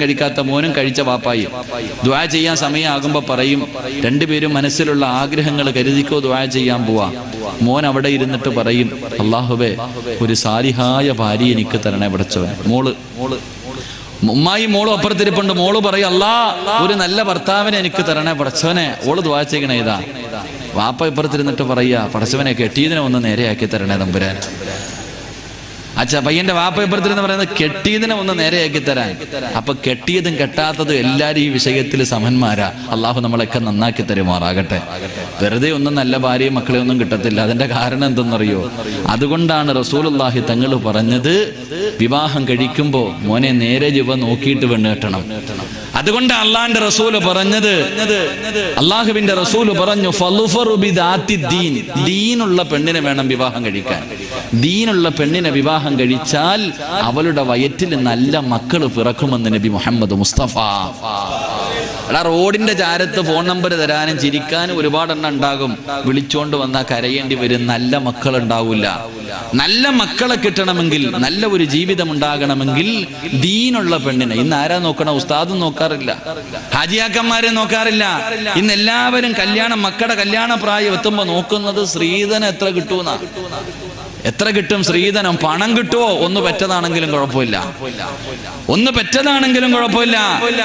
കഴിക്കാത്ത മോനും കഴിച്ച വാപ്പായി ദുആ ചെയ്യാൻ സമയമാകുമ്പോൾ പറയും, രണ്ടുപേരും മനസ്സിലുള്ള ആഗ്രഹങ്ങൾ കരുതിക്കോ, ദുആ ചെയ്യാൻ പോവാ. മോൻ അവിടെ ഇരുന്നിട്ട് പറയും, അല്ലാഹുവേ ഒരു സാലിഹായ ഭാര്യ എനിക്ക് തരണേ പടച്ചവനെ. ഉമ്മായി മോളും അപ്പുറത്തിരിപ്പുണ്ട്. മോള് പറയും, അല്ലാ ഒരു നല്ല ഭർത്താവിനെ എനിക്ക് തരണേ പടച്ചവനെ. ഓള് ദുആ ചെയ്യണേ. ഇതാ വാപ്പ ഇപ്പുറത്തിരുന്നിട്ട് പറയാ, പടച്ചവനെ കെട്ടിയതിനെ ഒന്ന് നേരെയാക്കി തരണേ തമ്പുരാൻ. അച്ഛാ പയ്യന്റെ വാപ്പ ഇപ്പുറത്തിരുന്ന് പറയുന്നത് കെട്ടിയതിനെ ഒന്ന് നേരെയാക്കി തരാൻ. അപ്പൊ കെട്ടിയതും കെട്ടാത്തതും എല്ലാരും ഈ വിഷയത്തിൽ സമന്മാരാ. അള്ളാഹു നമ്മളൊക്കെ നന്നാക്കി തരുമാറാകട്ടെ. വെറുതെ ഒന്നും നല്ല ഭാര്യയും മക്കളെ ഒന്നും കിട്ടത്തില്ല. അതിന്റെ കാരണം എന്തെന്നറിയോ? അതുകൊണ്ടാണ് റസൂലുള്ളാഹി തങ്ങൾ പറഞ്ഞത്, വിവാഹം കഴിക്കുമ്പോ മോനെ നേരെ ചൊവ്വ നോക്കിയിട്ട് പെണ്ണ് കെട്ടണം. അതുകൊണ്ട് അള്ളാന്റെ റസൂല് പറഞ്ഞത്, അള്ളാഹുവിന്റെ റസൂല് പറഞ്ഞു, ഫളുഫറു ബിദാത്തി ദീൻ, ദീനുള്ള പെണ്ണിനെ വേണം വിവാഹം കഴിക്കാൻ. ദീനുള്ള പെണ്ണിനെ വിവാഹം കഴിച്ചാൽ അവളുടെ വയറ്റിൽ നല്ല മക്കൾ പിറക്കുമെന്ന് നബി മുഹമ്മദ് മുസ്തഫ. റോഡിന്റെ ചാരത്ത് ഫോൺ നമ്പർ തരാനും ചിരിക്കാനും ഒരുപാടെണ്ണം ഉണ്ടാകും. വിളിച്ചോണ്ട് വന്നാൽ കരയേണ്ടി വരും. നല്ല മക്കൾ ഉണ്ടാവില്ല. നല്ല മക്കളെ കിട്ടണമെങ്കിൽ, നല്ല ഒരു ജീവിതം ഉണ്ടാകണമെങ്കിൽ ദീനുള്ള പെണ്ണിനെ. ഇന്ന് ആരാ നോക്കണം? ഉസ്താദും നോക്കാറില്ല, ഹാജിയാക്കന്മാരെ നോക്കാറില്ല. ഇന്ന് എല്ലാവരും മക്കളുടെ കല്യാണ പ്രായം എത്തുമ്പോ നോക്കുന്നത് സ്ത്രീധനം എത്ര കിട്ടുമെന്നാ. എത്ര കിട്ടും സ്ത്രീധനം? പണം കിട്ടുമോ? ഒന്ന് പെറ്റതാണെങ്കിലും കുഴപ്പമില്ല, ഒന്ന് പെറ്റതാണെങ്കിലും കുഴപ്പമില്ല.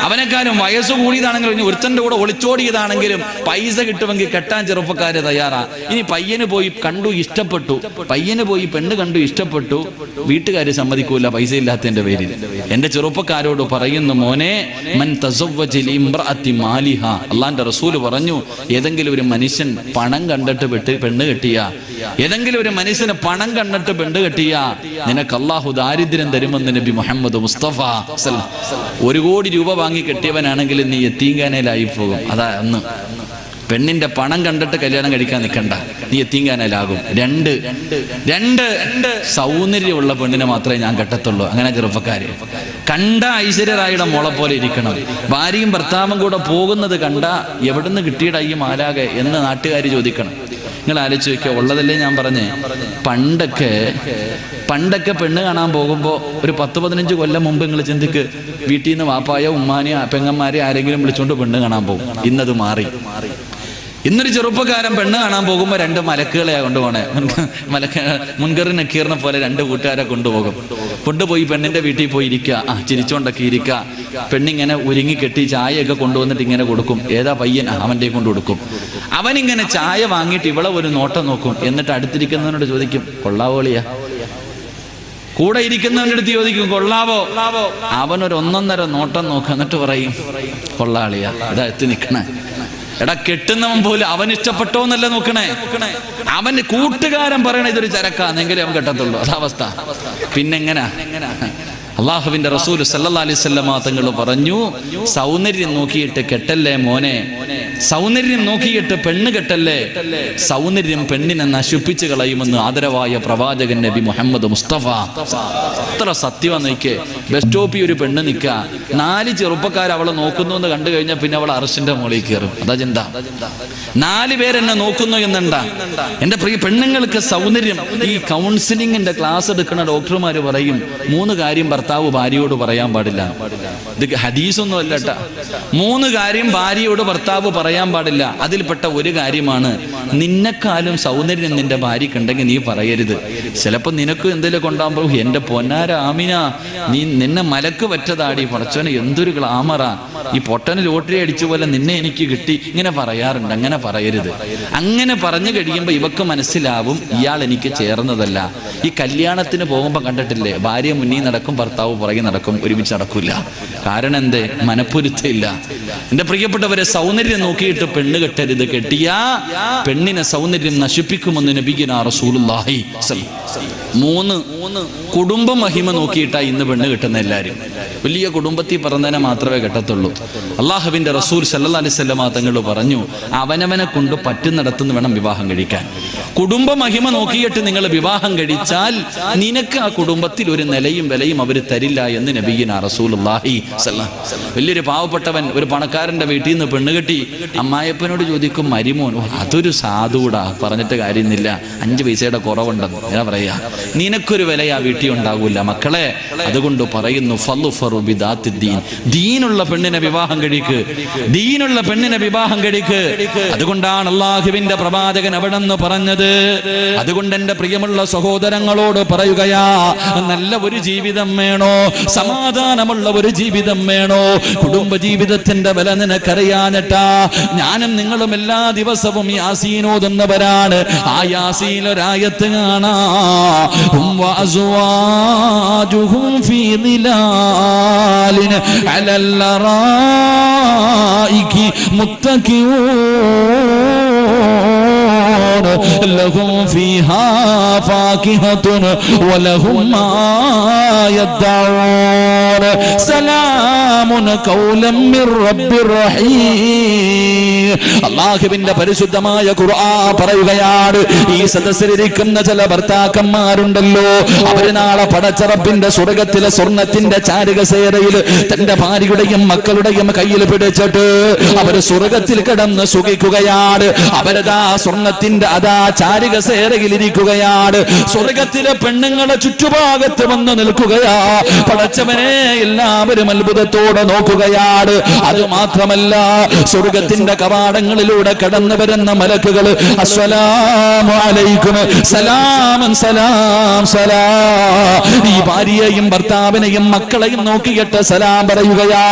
അവനെക്കാളും വയസ്സ് കൂടിയതാണെങ്കിലും, ഒരുത്തന്റെ കൂടെ ഒളിച്ചോടിയതാണെങ്കിലും പൈസ കിട്ടുമെങ്കിൽ കെട്ടാൻ ചെറുപ്പക്കാര് തയ്യാറാ. ഇനി പയ്യന് പോയി കണ്ടു, ഇഷ്ടപ്പെട്ടു, പയ്യന് പോയി പെണ്ണ് കണ്ടു, ഇഷ്ടപ്പെട്ടു, വീട്ടുകാര് സമ്മതിക്കൂല പൈസ ഇല്ലാത്തതിന്റെ പേരിൽ. എന്റെ ചെറുപ്പക്കാരോട് പറയുന്നു, മോനെ മൻ തസവ്വജ ലിംറഅത്തി മാലിഹ, അല്ലാഹുവിന്റെ റസൂൽ പറഞ്ഞു, ഏതെങ്കിലും ഒരു മനുഷ്യൻ പണം കണ്ടിട്ട് പെണ്ണ് കെട്ടിയ, ഏതെങ്കിലും ഒരു മനുഷ്യന് പണം കണ്ടിട്ട് പെണ്ണ് കെട്ടിയ, നിനക്ക് അല്ലാഹു ദാരിദ്ര്യം തരുമെന്ന് നബി മുഹമ്മദ് മുസ്തഫ. 1 കോടി രൂപ വാങ്ങി കെട്ടിയവനാണെങ്കിൽ നീ യത്തീംഖാനയിലായി പോകും. അതാ ഒന്ന്. പെണ്ണിന്റെ പണം കണ്ടിട്ട് കല്യാണം കഴിക്കാൻ നിൽക്കണ്ട, നീ യത്തീംഖാനയിലാകും. രണ്ട് സൗന്ദര്യമുള്ള പെണ്ണിനെ മാത്രമേ ഞാൻ കെട്ടത്തുള്ളൂ. അങ്ങനെ ചെറുപ്പക്കാര് കണ്ട ഐശ്വര്യറായിയുടെ മോളെ പോലെ ഇരിക്കണം. ഭാര്യയും ഭർത്താവും കൂടെ പോകുന്നത് കണ്ട എവിടുന്ന് കിട്ടിയിട ഈ മാലാകെ എന്ന് നാട്ടുകാർ ചോദിക്കണം. നിങ്ങൾ ആലോചിച്ച് നോക്കിയോ, ഉള്ളതല്ലേ ഞാൻ പറഞ്ഞേ. പണ്ടൊക്കെ പെണ്ണ് കാണാൻ പോകുമ്പോൾ ഒരു 10-15 കൊല്ലം മുമ്പ് നിങ്ങൾ ചിന്തിക്ക്, വീട്ടിൽ നിന്ന് വാപ്പായോ ഉമ്മാനെയോ പെങ്ങന്മാരെ ആരെങ്കിലും വിളിച്ചുകൊണ്ട് പെണ്ണ് കാണാൻ പോകും. ഇന്നത് മാറി. ഇന്നൊരു ചെറുപ്പക്കാരൻ പെണ്ണ് കാണാൻ പോകുമ്പോൾ 2 മലക്കുകളെയാ കൊണ്ടുപോകണേ. മുൻകറി നക്കീറിനെ പോലെ 2 കൂട്ടുകാരെ കൊണ്ടുപോയി പെണ്ണിന്റെ വീട്ടിൽ പോയി ഇരിക്കുക. ചിരിച്ചോണ്ടൊക്കെ ഇരിക്കുക. പെണ്ണിങ്ങനെ ഒരുങ്ങി കെട്ടി ചായയൊക്കെ കൊണ്ടുവന്നിട്ട് ഇങ്ങനെ കൊടുക്കും. ഏതാ പയ്യൻ? അവന്റെ കൊണ്ട് കൊടുക്കും. അവനിങ്ങനെ ചായ വാങ്ങിയിട്ട് ഇവളെ ഒരു നോട്ടം നോക്കും. എന്നിട്ട് അടുത്തിരിക്കുന്നവനോട് ചോദിക്കും, കൊള്ളാവോളിയാ? കൂടെ ഇരിക്കുന്നവൻ്റെ അടുത്ത് ചോദിക്കും, കൊള്ളാവോ? അവനൊരു 1.5 നോട്ടം നോക്കും. എന്നിട്ട് പറയും, കൊള്ളാളിയാ. ഇതാ എത്തി നിൽക്കണേ. എടാ, കെട്ടുന്നവൻ പോലും അവൻ ഇഷ്ടപ്പെട്ടോന്നല്ല നോക്കണേ. അവന്റെ കൂട്ടുകാരൻ പറയണ ഇതൊരു ചരക്കാന്നെങ്കിലേ അവൻ കെട്ടത്തുള്ളൂ. അതവസ്ഥ. പിന്നെങ്ങനാ? അള്ളാഹുവിന്റെ റസൂൽ സല്ലല്ലാഹു അലൈഹി വസല്ലം തങ്ങൾ പറഞ്ഞു, സൗന്ദര്യം നോക്കിയിട്ട് കെട്ടല്ലേ മോനെ, സൗന്ദര്യം നോക്കിയിട്ട് പെണ്ണ് കെട്ടല്ലേ, സൗന്ദര്യം പെണ്ണിനെ നശിപ്പിച്ചു കളയുമെന്ന് ആദരവായ പ്രവാചകൻ നബി മുഹമ്മദ് മുസ്തഫ. അത്ര സത്യമാണ്. നോക്കിയേ, ബസ് സ്റ്റോപ്പിൽ ഒരു പെണ്ണ് നിൽക്കുക, 4 ചെറുപ്പക്കാർ അവളെ നോക്കുന്നു എന്ന് കണ്ടു കഴിഞ്ഞാൽ പിന്നെ അവൾ അറസ്റ്റിന്റെ മുകളിൽ കയറും. അതാ ചിന്ത. 4 പേരെന്നെ നോക്കുന്നു എന്നുണ്ടാ. എന്റെ പ്രിയ പെണ്ണുങ്ങൾക്ക് സൗന്ദര്യം, ഈ കൗൺസിലിംഗിന്റെ ക്ലാസ് എടുക്കുന്ന ഡോക്ടർമാര് പറയും, 3 കാര്യം ഭർത്താവ് ഭാര്യയോട് പറയാൻ പാടില്ല. ഇത് ഹദീസൊന്നും അല്ലട്ടാ. 3 കാര്യം ഭാര്യയോട് ഭർത്താവ് പറയാൻ പാടില്ല. അതിൽപ്പെട്ട ഒരു കാര്യമാണ്, നിന്നെക്കാളും സൗന്ദര്യം നിന്റെ ഭാര്യക്കുണ്ടെങ്കിൽ നീ പറയരുത്. ചിലപ്പോ നിനക്ക് എന്തെങ്കിലും കൊണ്ടാകുമ്പോ, എന്റെ പൊന്നാര ആമിന, നിന്നെ മലക്ക് പറ്റതാടി, പടച്ചോനെ എന്തൊരു ഗ്ലാമറാ, ഈ പൊട്ടന് ലോട്ടറി അടിച്ച പോലെ നിന്നെ എനിക്ക് കിട്ടി, ഇങ്ങനെ പറയാറുണ്ട്. അങ്ങനെ പറയരുത്. അങ്ങനെ പറഞ്ഞു കഴിയുമ്പോൾ ഇവക്ക് മനസ്സിലാവും, ഇയാൾ എനിക്ക് ചേർന്നതല്ല. ഈ കല്യാണത്തിന് പോകുമ്പോ കണ്ടിട്ടില്ലേ, ഭാര്യ മുന്നിൽ നടക്കും, ഭർത്താവ് പുറകെ നടക്കും, ഒരുമിച്ച് നടക്കില്ല. കാരണം എന്തേ? മനപ്പൊരുത്തമില്ല. എന്റെ പ്രിയപ്പെട്ടവരെ, സൗന്ദര്യം നോക്കിയിട്ട് പെണ്ണ് കെട്ടരുത്. കെട്ടിയാ പെണ്ണിനെ സൗന്ദര്യം നശിപ്പിക്കുമെന്ന് നബിയുനാ റസൂലുള്ളാഹി. 3 കുടുംബ മഹിമ നോക്കിയിട്ടാ ഇന്ന് പെണ്ണ് കെട്ടുന്ന എല്ലാവരും. വലിയ കുടുംബത്തിൽ പറഞ്ഞതിനെ മാത്രമേ കെട്ടത്തുള്ളൂ. അള്ളാഹുവിന്റെ റസൂൽ സല്ലല്ലാഹു അലൈഹി വസല്ലം തങ്ങൾ പറഞ്ഞു, അവനവനെ കൊണ്ട് പറ്റുന്നിടത്തുനിന്ന് വേണം വിവാഹം കഴിക്കാൻ. കുടുംബ മഹിമ നോക്കിയിട്ട് നിങ്ങൾ വിവാഹം കഴിച്ചാൽ നിനക്ക് ആ കുടുംബത്തിൽ ഒരു നിലയും വിലയും അവർ തരില്ല എന്ന് നബിയിന റസൂലുള്ളാഹി സ്വല്ലല്ലാഹു അലൈഹി വസല്ലം. വലിയൊരു പാവപ്പെട്ടവൻ ഒരു പണക്കാരന്റെ വീട്ടിൽ നിന്ന് പെണ്ണുകെട്ടി അമ്മായപ്പനോട് ചോദിക്കും, മരിമോൻ അതൊരു സാധുടാ, പറഞ്ഞിട്ട് കാര്യമൊന്നുമില്ല, 5 പൈസയുടെ കുറവുണ്ടെന്ന് ഞാൻ പറയാ, നിനക്കൊരു വില ആ വീട്ടിൽ ഉണ്ടാകൂല മക്കളെ. അതുകൊണ്ട് പറയുന്നു ഫളുഫറു ബിദാത്തിദ്ദീൻ, ദീനുള്ള പെണ്ണിനെ വിവാഹം കഴിക്ക്, ദീനുള്ള പെണ്ണിനെ വിവാഹം കഴിക്ക്. അതുകൊണ്ടാണ് അല്ലാഹുവിന്റെ പ്രവാചകൻ അവിടെ നിന്ന് പറഞ്ഞത്. അതുകൊണ്ട് എന്റെ പ്രിയമുള്ള സഹോദരങ്ങളോട് പറയുകയാ, നല്ല ഒരു ജീവിതം വേണോ, സമാധാനമുള്ള ഒരു ജീവിതം വേണോ, കുടുംബ ജീവിതത്തിന്റെ വില നിനക്കറിയാഞ്ഞിട്ടാ ഞാനും നിങ്ങളും എല്ലാ ദിവസവും യാസീൻ ഓതുന്നവരാണ്. ആ യാസീൻ ഒരായത്ത് കാണാ, ഹും വഅസ്വാജുഹും ഫീ ദിലാലിൻ അലൽ അറായികി മുത്തഖിഊൻ ലഹും ഫീഹാ ഫാകിഹത്തുൻ വലഹും മാ യദ്ദഊൻ സലാമുൻ ഖൗലൻ മിർ റബ്ബിർ റഹീം. അല്ലാഹുവിന്റെ പരിശുദ്ധമായ ഖുർആൻ പറയുകയാണ്, ഈ സദസ്സിലിരിക്കുന്ന ചില ഭർത്താക്കന്മാരുണ്ടല്ലോ, അവര് നാളെ പടച്ചറപ്പിന്റെ സ്വർഗത്തിലെ സ്വർണത്തിന്റെ ചാരുകസേരയിൽ തന്റെ ഭാര്യയുടെയും മക്കളുടെയും കയ്യിൽ പിടിച്ചിട്ട് അവര് സ്വർഗത്തിൽ കിടന്ന് സുഖിക്കുകയാണ്. അവരതാ സ്വർണത്തിന്റെ അതാ ചാരുകസേരയിൽ ഇരിക്കുകയാണ്. സ്വർഗത്തിലെ പെണ്ണുങ്ങളെ ചുറ്റുഭാഗത്ത് വന്ന് നിൽക്കുകയാ. പടച്ചവനെ എല്ലാവരും അത്ഭുതത്തോടെ നോക്കുകയാണ്. അത് മാത്രമല്ല, സ്വർഗത്തിന്റെ കവാടങ്ങളിലൂടെ കടന്നു വരുന്ന മലക്കുകൾ അസ്സലാമു അലൈക്കും സലാമൻ സലാം സലാം, ഈ ഭാര്യയെയും ഭർത്താവിനെയും മക്കളെയും നോക്കിയിട്ട് സലാം പറയുകയാ.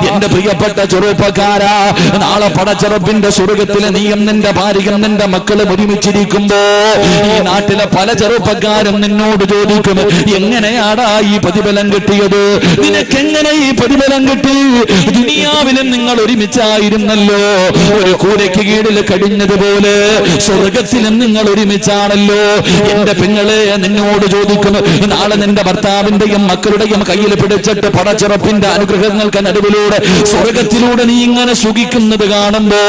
എന്റെ പ്രിയപ്പെട്ട ചെറുപ്പക്കാരാ, നാളെ പടച്ചറപ്പിന്റെ സ്വർഗത്തിലെ നീയും നിന്റെ ഭാര്യയും നിന്റെ മക്കളും ഒരുമിച്ചിരിക്കുമ്പോ ഈ നാട്ടിലെ പല ചെറുപ്പക്കാരും നിന്നോട് ചോദിക്കും, എങ്ങനെയാടാ ഈ പ്രതിഫലം കിട്ടിയത്, നിനക്കെങ്ങനെ ഈ പ്രതിഫലം കിട്ടി? ദുനിയാവിലും നിങ്ങൾ ഒരുമിച്ചായിരുന്നല്ലോ, ഒരു കൂരയ്ക്ക് കീഴിൽ കഴിഞ്ഞതുപോലെ സ്വർഗത്തിലും നിങ്ങൾ ഒരുമിച്ചാണല്ലോ. എന്റെ പെങ്ങളെ നിന്നോട് ചോദിക്കുന്നു, നാളെ നിന്റെ ഭർത്താവിന്റെയും മക്കളുടെയും കയ്യിൽ പിടിച്ചിട്ട് പടച്ചിറപ്പിന്റെ അനുഗ്രഹങ്ങൾക്ക് നടുവിലൂടെ സ്വർഗത്തിലൂടെ നീ ഇങ്ങനെ സുഖിക്കുന്നത് കാണുമ്പോ,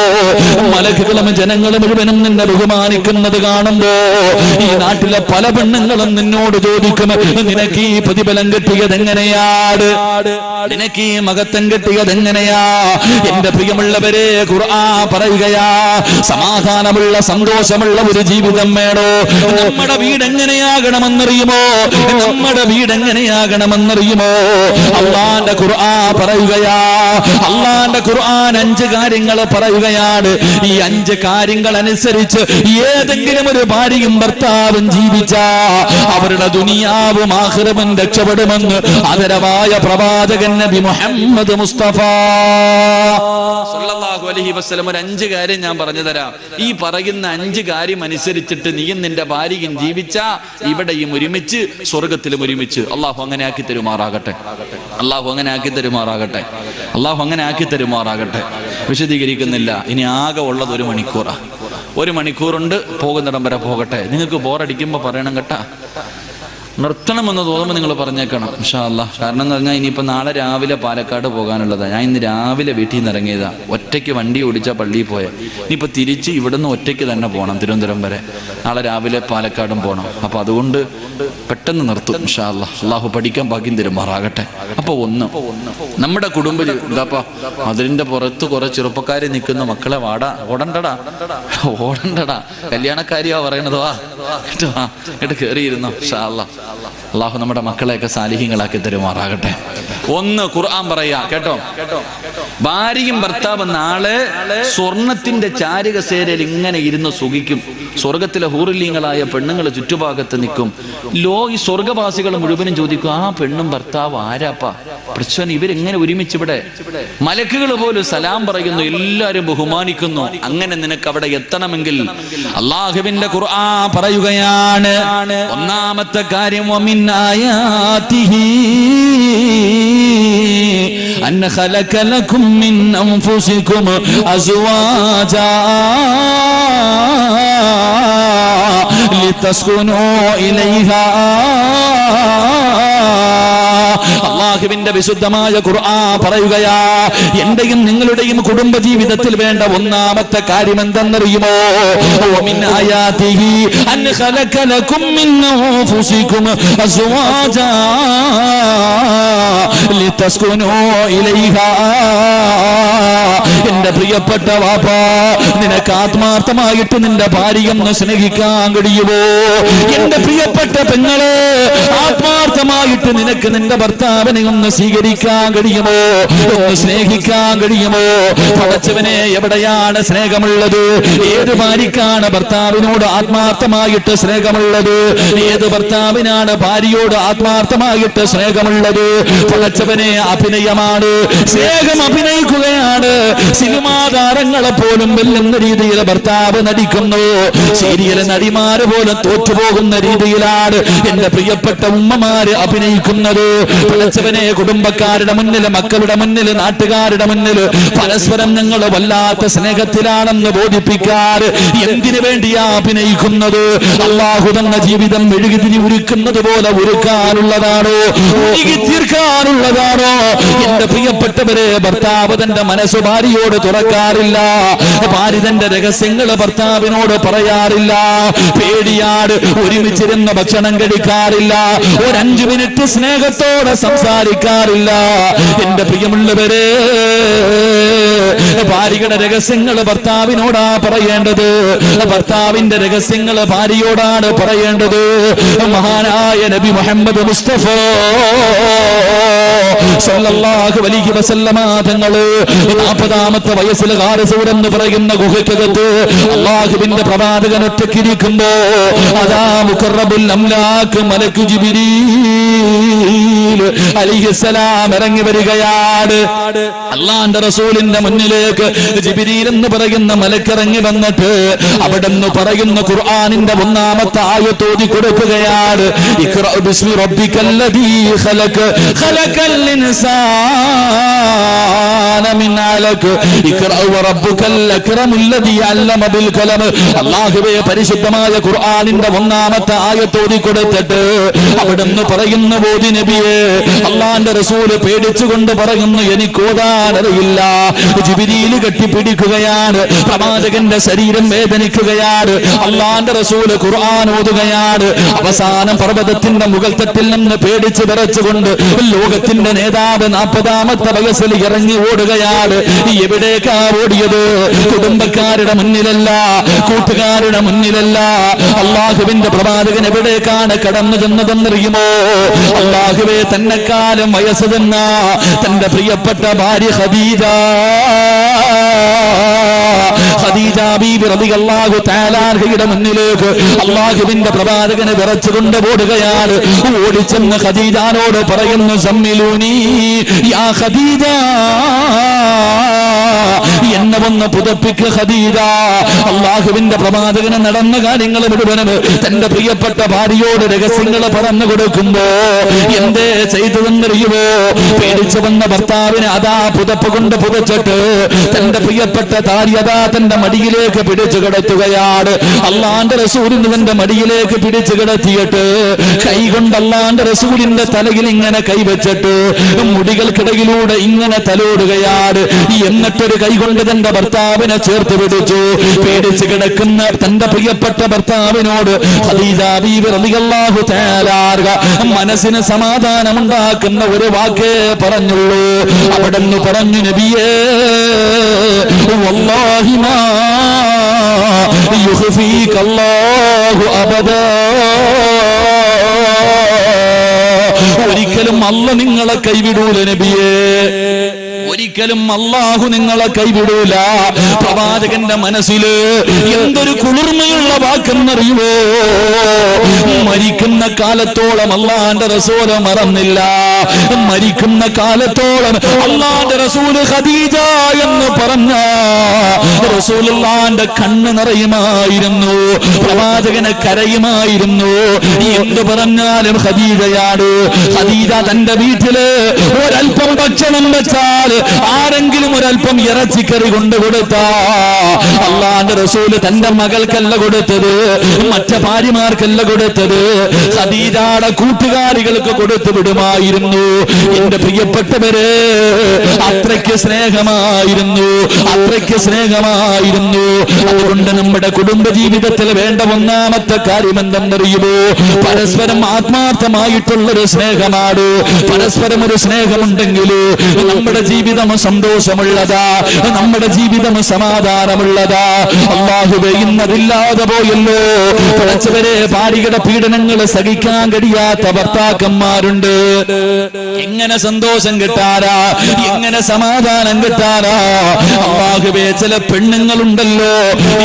മലക്കുകളും ജനങ്ങളും മുഴുവനും നിന്നെ ബഹുമാനിക്കുന്നത് കാണുമ്പോ, ഈ നാട്ടിലെ പല പെണ്ണുങ്ങളും നിന്നോട് ചോദിക്കും, നിനക്ക് ഈ പ്രതിഫലം കിട്ടിയത് എങ്ങനെയാണ്, നിനക്ക് ഈ മഹത്വം കിട്ടിയത് എങ്ങനെയാ? എന്റെ പ്രിയമുള്ളവരെ, ഖുർആൻ പറയുകയാ, സമാധാനമുള്ള സന്തോഷമുള്ള ഒരു ജീവിതം വേണോ? നമ്മുടെ വീട് എങ്ങനെയാകണമെന്നറിയുമോ? നമ്മുടെ വീട് എങ്ങനെയാകണമെന്നറിയുമോ? അള്ളാന്റെ ഖുർആൻ പറയുകയാ, അള്ളാന്റെ ഖുർആൻ 5 കാര്യങ്ങൾ പറയുകയാണ്. ഈ 5 കാര്യങ്ങൾ അനുസരിച്ച് ഏതെങ്കിലും ഒരു ഭാര്യയും ഭർത്താവും ജീവിച്ചാ അവരുടെ ദുനിയാവും ആഖിറവും രക്ഷപ്പെടുമെന്ന് ആദരവായ പ്രവാചകൻ നബി മുഹമ്മദ് മുസ്തഫ സല്ലല്ലാഹു അലൈഹി വസല്ലം ഒരു 5 കാര്യം ഞാൻ പറഞ്ഞു തരാം. ഈ പറയുന്ന 5 കാര്യം അനുസരിച്ചിട്ട് നീയും നിന്റെ ഭാര്യയും ജീവിച്ചാ ഇവിടെയും ഒരുമിച്ച് സ്വർഗത്തിലും ഒരുമിച്ച്. അള്ളാഹു അങ്ങനെ ആക്കി തരുമാറാകട്ടെ, അള്ളാഹു അങ്ങനെ ആക്കി തരുമാറാകട്ടെ, അള്ളാഹു അങ്ങനെ ആക്കി തരുമാറാകട്ടെ. വിശദീകരിക്കുന്നില്ല, ഇനി ആകെ ഉള്ളത് 1 മണിക്കൂറാ. 1 മണിക്കൂറുണ്ട്, പോകുന്നിടം വരെ പോകട്ടെ. നിങ്ങൾക്ക് ബോറടിക്കുമ്പോൾ പറയണം കേട്ടാ, നിർത്തണമെന്ന് തോന്നുമ്പോൾ നിങ്ങൾ പറഞ്ഞേക്കണം ഇൻഷാ അല്ലാഹ്. കാരണം എന്ന് പറഞ്ഞാൽ ഇനിയിപ്പോൾ നാളെ രാവിലെ പാലക്കാട് പോകാനുള്ളതാണ്. ഞാൻ ഇന്ന് രാവിലെ വീട്ടിൽ നിന്ന് ഇറങ്ങിയതാ, ഒറ്റയ്ക്ക് വണ്ടി ഓടിച്ചാൽ പള്ളിയിൽ പോയെ. ഇനിയിപ്പോൾ തിരിച്ച് ഇവിടുന്ന് ഒറ്റയ്ക്ക് തന്നെ പോകണം തിരുവനന്തപുരം വരെ. നാളെ രാവിലെ പാലക്കാടും പോകണം. അപ്പോൾ അതുകൊണ്ട് പെട്ടെന്ന് നിർത്തും ഇൻഷാ അല്ലാഹ്. അള്ളാഹു പഠിക്കാൻ ഭാഗ്യം തരുമാറാകട്ടെ. അപ്പോൾ നമ്മുടെ കുടുംബ എന്താപ്പാ അതിൻ്റെ പുറത്ത് കുറെ ചെറുപ്പക്കാർ നിൽക്കുന്ന മക്കളെ വാടാ, ഓടണ്ടടാ ഓടണ്ടടാ, കല്യാണക്കാരിയാ പറയണത്, വാ കേട്ടോ, കേട്ട് കയറിയിരുന്നോ ഇൻഷാ അല്ലാഹ്. അള്ളാഹു നമ്മുടെ മക്കളെയൊക്കെ സാലിഹ്യങ്ങളാക്കി തരുമാറാകട്ടെ. 1 ഖുർആൻ പറയാ കേട്ടോ, ഭാര്യയും ഭർത്താവ് നാളെ സ്വർണത്തിന്റെ ചാരുകസേരയിൽ ഇങ്ങനെ ഇരുന്ന് സുഖിക്കും. സ്വർഗത്തിലെ ഹൂറിലീങ്ങളായ പെണ്ണുങ്ങൾ ചുറ്റുഭാഗത്ത് നിൽക്കും. ഈ സ്വർഗവാസികൾ മുഴുവനും ചോദിക്കും, ആ പെണ്ണും ഭർത്താവ് ആരാപ്പാ പ്രശ്നം, ഇവരെങ്ങനെ ഒരുമിച്ച് ഇവിടെ? മലക്കുകൾ പോലും സലാം പറയുന്നു, എല്ലാവരും ബഹുമാനിക്കുന്നു. അങ്ങനെ നിനക്ക് അവിടെ എത്തണമെങ്കിൽ അള്ളാഹുവിന്റെ ഖുർആൻ പറയുകയാണ്, ഒന്നാമത്തെ കാര്യം വമിൻ ആയാതിഹി അൻ ഖലഖ ലക്കും മിൻ അൻഫുസികും അസ്വാജാ ലിതസ്കുനൂ ഇലൈഹാ. അല്ലാഹുവിന്റെ വിശുദ്ധമായ ഖുർആൻ പറയുകയാ, എന്റെയും നിങ്ങളുടെയും കുടുംബ ജീവിതത്തിൽ വേണ്ട ഒന്നാമത്തെ കാര്യം എന്തെന്നറിയുമോ? വമിൻ ആയാതിഹി അൻ ഖലഖ ലക്കും മിൻ അൻഫുസികും അസ്വാജാ ലിതസ്കുനൂ ഇലൈഹാ. എന്റെ പ്രിയപ്പെട്ട വാപ്പാ, നിനക്ക് ആത്മാർത്ഥമായിട്ട് നിന്റെ ഭാര്യയൊന്ന് സ്നേഹിക്കാൻ കഴിയുമോ? എന്റെ പ്രിയപ്പെട്ട പെങ്ങളെ, ആത്മാർത്ഥമായിട്ട് നിനക്ക് നിന്റെ ഭർത്താവിനെ ഒന്ന് സ്വീകരിക്കാൻ കഴിയുമോ? ഒന്ന് സ്നേഹിക്കാൻ കഴിയുമോ? പടച്ചവനെ, എവിടെയാണ് സ്നേഹമുള്ളത്? ഏത് ഭാര്യക്കാണ് ഭർത്താവിനോട് ആത്മാർത്ഥമായിട്ട് സ്നേഹമുള്ളത്? ഏത് ഭർത്താവിനാണ് ഭാര്യയോട് ആത്മാർത്ഥമായിട്ട് സ്നേഹമുള്ളത്? പടച്ചവനെ, അഭിനയമാണ്, സ്നേഹം അഭിനയിക്കുകയാണ്. സിനിമാ താരങ്ങളെ പോലും വെല്ലുന്ന രീതിയിൽ ഭർത്താവ് നടിക്കുന്നു. സീരിയൽ നടിമാര് പോലും തോറ്റുപോകുന്ന രീതിയിലാണ് എന്റെ പ്രിയപ്പെട്ട ഉമ്മമാര് അഭിനയിക്കുന്നത്. പടച്ചവനെ, കുടുംബക്കാരുടെ മുന്നിൽ, മക്കളുടെ മുന്നിൽ, നാട്ടുകാരുടെ മുന്നിൽ പരസ്പരം ഞങ്ങൾ വല്ലാത്ത സ്നേഹത്തിലാണെന്ന് ബോധിപ്പിക്കാറ് എന്തിനു വേണ്ടിയാ അഭിനയിക്കുന്നത്? അല്ലാഹു തന്ന ജീവിതം മെഴുകുതിരി ഉരുക്കുന്നത് പോലെ ഉരുക്കാനുള്ളതാണോ? ഉരുകി തീർക്കാനുള്ളതാണോ? എന്റെ പ്രിയപ്പെട്ടവരെ, ഭർത്താവ് തന്റെ മനസ്സ് ഭാര്യയോട് തുറക്കാറില്ല. ഭാര്യ തന്റെ രഹസ്യങ്ങൾ ഭർത്താവിനോട് പറയാറില്ല. പേടിയാട് ഒരുമിച്ചിരുന്ന് ഭക്ഷണം കഴിക്കാറില്ല. ഒരു 5 മിനിറ്റ് സ്നേഹത്തോടെ സംസാരിക്കാറില്ല. എന്റെ പ്രിയമുള്ളവരെ, ഭാര്യയുടെ രഹസ്യങ്ങൾ ഭർത്താവിനോടാ പറയേണ്ടത്. ഭർത്താവിന്റെ രഹസ്യങ്ങൾ ഭാര്യയോടാണ് പറയേണ്ടത്. മഹാനായ നബി മുഹമ്മദ് മുസ്തഫ സല്ലല്ലാഹു അലൈഹി വസല്ലമ തങ്ങള് 40ാമത്തെ വയസ്സിൽ ഗാറസൂർ എന്ന് പറയുന്ന ഗുഹയ്ക്കകത്ത് അല്ലാഹുവിന്റെ പ്രവാചകൻ ഒറ്റയ്ക്കിരിക്കുമ്പോ അതാ മുഖറബുൽ അംലാക്ക് മലക്ക് ജിബ്രീൽ അലൈഹിസ്സലാം ഇറങ്ങി വരികയാണ്. അല്ലാഹുവിന്റെ റസൂലിന്റെ മുന്നിലേക്ക് ജിബ്രീൽ എന്ന് പറയുന്ന മലക്ക് ഇറങ്ങി വന്നിട്ട് അവിടെന്ന് പറയുന്ന ഖുർആനിന്റെ 1ാമത്തെ ആയത്ത് ഓതി കൊടുക്കുകയാണ്. ഇഖ്റ ബിസ്മി റബ്ബിക്കല്ലദീ ഖലഖ ഖലഖൽ ഇൻസാന മിൻ അലഖ് ഇഖ്റ വറബ്ബുക്കൽ അക്രമുല്ലദീ അല്ലമ ബിൽ ഖലം. അല്ലാഹുവേ, പരിശുദ്ധമായ ഖുർആനിന്റെ 1ാമത്തെ ആയത്ത് ഓതി കൊടുത്തിട്ട് അവിടെന്ന് പറയുന്ന ബോധി നബിയെ, അല്ലാഹുവിന്റെ റസൂല് പേടിച്ചുകൊണ്ട് പറയുന്നു, എനിക്ക് ഓതാനറിയില്ല. ജിബ്രീൽ കെട്ടിപ്പിടിക്കുകയാണ്. പ്രവാചകന്റെ ശരീരം വേദനിക്കുകയാണ്. അല്ലാഹുവിന്റെ റസൂല് ഖുർആൻ ഓതുകയാണ്. അവസാനം പർവ്വതത്തിന്റെ മുകൾ തട്ടിൽ നിന്ന് പേടിച്ച് വിറച്ചുകൊണ്ട് ലോകത്തിന്റെ നേതാവ് 40ാമത്തെ വയസ്സിൽ ഇറങ്ങി ഓടുകയാണ്. എവിടേക്കാ ഓടിയത്? കുടുംബക്കാരുടെ മുന്നിലല്ല, കൂട്ടുകാരുടെ മുന്നിലല്ല. അല്ലാഹുവിന്റെ പ്രവാചകൻ എവിടേക്കാണ് കടന്നു ചെന്നതെന്നറിയുമോ? അല്ലാഹുവേ, തന്നെക്കാലം വയസ്സ് തന്ന തന്റെ പ്രിയപ്പെട്ട ഭാര്യ ഖദീജ ബീബി റളിയല്ലാഹു തആല അൻഹയുടെ മുന്നിലേക്ക് അല്ലാഹുവിന്റെ പ്രവാചകനെ വിറച്ചുകൊണ്ട് ഓടുകയാണ്. ഓടിച്ചെന്ന് ഖദീജാനോട് പറയുന്നു, സമ്മിലൂനി യാ ഖദീജ, എന്നെ ഒന്ന് പുതപ്പിക്ക് ഖദീജ. അല്ലാഹുവിന്റെ പ്രവാചകന് നടന്ന കാര്യങ്ങൾ മുഴുവനും തന്റെ പ്രിയപ്പെട്ട ഭാര്യയോട് രഹസ്യങ്ങൾ പറഞ്ഞു കൊടുക്കുമ്പോ എന്തേ ചെയ്തതെന്നറിയുമോ? പേടിച്ചു വന്ന ഭർത്താവിനെ അതാ പുതപ്പ് കൊണ്ട് പുതച്ചിട്ട് തന്റെ പ്രിയപ്പെട്ട ഭാര്യ അതാ തന്റെ മടിയിലേക്ക് പിടിച്ചു കിടത്തുകയാണ്. അല്ലാഹുവിന്റെ റസൂലിന് തന്റെ മടിയിലേക്ക് പിടിച്ചു കിടത്തിയിട്ട് കൈകൊണ്ട് അല്ലാഹുവിന്റെ റസൂലിന്റെ തലയിൽ ഇങ്ങനെ കൈവച്ചിട്ട് മുടികൾക്കിടയിലൂടെ ഇങ്ങനെ തലോടുകയാണ്. എന്നിട്ടൊരു കൈകൊണ്ട് തന്റെ ഭർത്താവിനെ ചേർത്ത് പിടിച്ചു. പേടിച്ചു കിടക്കുന്ന തന്റെ പ്രിയപ്പെട്ട ഭർത്താവിനോട് ഖദീജ ബീവി റളിയല്ലാഹു തആല മനസ്സിന് സമാധാനമുണ്ടാക്കുന്ന ഒരു വാക്കേ പറഞ്ഞുള്ളൂ. അവിടെന്ന് പറഞ്ഞു, നബിയേ, വല്ലാഹി മാ യുഖ്ഫീക അല്ലാഹു അബദാ. ഒരിക്കലും അല്ലാഹു നിങ്ങളെ കൈവിടൂല നബിയേ, ഒരിക്കലും അല്ലാഹു നിങ്ങളെ കൈവിടൂല. പ്രവാചകന്റെ മനസ്സില് എന്തൊരു കുളിർമയുള്ള വാക്കെന്നറിയുമോ? മരിക്കുന്ന കാലത്തോളം അല്ലാഹുവിന്റെ റസൂല് മറന്നില്ല. മരിക്കുന്ന കാലത്തോളം അല്ലാഹുവിന്റെ റസൂല് ഖദീജ എന്ന് പറഞ്ഞ റസൂലുള്ളാഹിന്റെ കണ്ണ് നിറയുമായിരുന്നു, പ്രവാചകനെ കരയുമായിരുന്നു. എന്ത് പറഞ്ഞാലും ഖദീജയാണ്. ഖദീജ തന്റെ വീട്ടില് ഒരൽപ്പം ഭക്ഷണം വെച്ചാൽ ആരെങ്കിലും ഒരൽപ്പം ഇറച്ചിക്കറി കൊണ്ടു കൊടുത്താ അള്ളാന്റെ റസൂല് തന്റെ മകൾക്കല്ല കൊടുത്തത്, മറ്റു ഭാര്യമാർക്കല്ല കൊടുത്തത്, ഖദീജയുടെ കൂട്ടുകാരികൾക്ക് കൊടുത്തു വിടുമായിരുന്നു. എന്റെ പ്രിയപ്പെട്ടവര്, അത്രയ്ക്ക് സ്നേഹമായിരുന്നു, അത്രയ്ക്ക് സ്നേഹമായിരുന്നു. അതുകൊണ്ട് നമ്മുടെ കുടുംബ ജീവിതത്തിൽ വേണ്ട ഒന്നാമത്തെ കാര്യം എന്തെന്നറിയുമോ? പരസ്പരം ആത്മാർത്ഥമായിട്ടുള്ളൊരു സ്നേഹമാണ്. പരസ്പരം ഒരു സ്നേഹമുണ്ടെങ്കിൽ നമ്മുടെ ജീവിതം സന്തോഷമുള്ളതാ, നമ്മുടെ ജീവിതം സമാധാനമുള്ളതാ. അല്ലാഹുവേ, ഇന്നതില്ലാതെ പോയല്ലോ. പടച്ചവരെ, ഭാര്യയുടെ പീഡനങ്ങൾ സഹിക്കാൻ കഴിയാത്ത ഭർത്താക്കന്മാരുണ്ട്. എങ്ങനെ സന്തോഷം കിട്ടാനാ, എങ്ങനെ സമാധാനം കിട്ടാനാ? അല്ലാഹുവേ, ചില പെണ്ണുങ്ങളുണ്ടല്ലോ,